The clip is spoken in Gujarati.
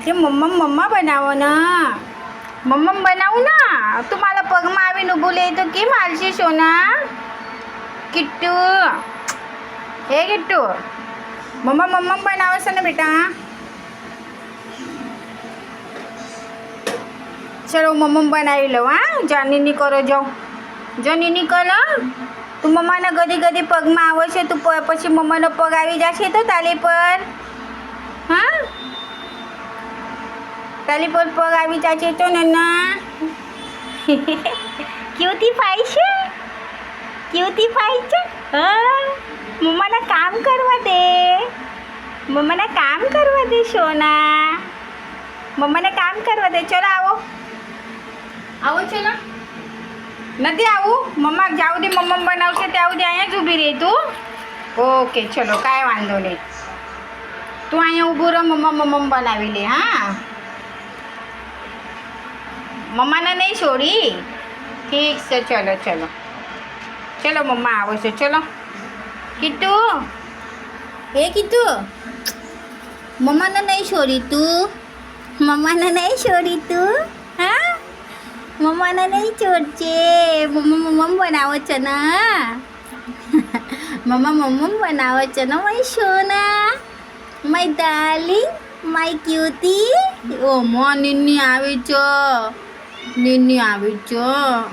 તે મમ્મા બનાવો ને મમ્મા બનાવું ના તું મારા પગમાં આવીને ઊભું લે તો કેમ હાલશે સોના કિટ્ટુ હે કિટ્ટુ મમ્મા બનાવે છે ને બેટા ચલો મમ્મા બનાવી લો હા જા નીની કરો જાઓ જો નીની કરો તું મમ્માના ગદી પગમાં આવે છે તું પછી મમ્માનો પગ આવી જશે તો તાલી પર હા તાલી પર પગ આવી જશે તો નન્ના ક્યુટી ફાઈ છે હા મમ્માના કામ કરવા દે સોના મમ્માને કામ કરવા દે ચલો આવો ચલો નથી આવું મમ્મા જ્યાં સુધી મમ્મા બનાવશે ત્યાં સુધી અહીંયા જ ઊભી રહી તું ઓકે ચલો કાંઈ વાંધો નહીં તું અહીંયા ઊભું રહો મમ્મા બનાવી લે હા મમ્માને નહીં છોડી ઠીક છે ચલો મમ્મા આવો છે ચલો કિટ્ટુ મમ્માને નહીં છોડી તું હા મમ્માને નહીં છોડજે મમ્મા બનાવો છે ને મમ્મા બનાવો છે ને મારી સોના મારી ડાર્લિંગ મારી ક્યુટી ઓ મો નીની આવી છો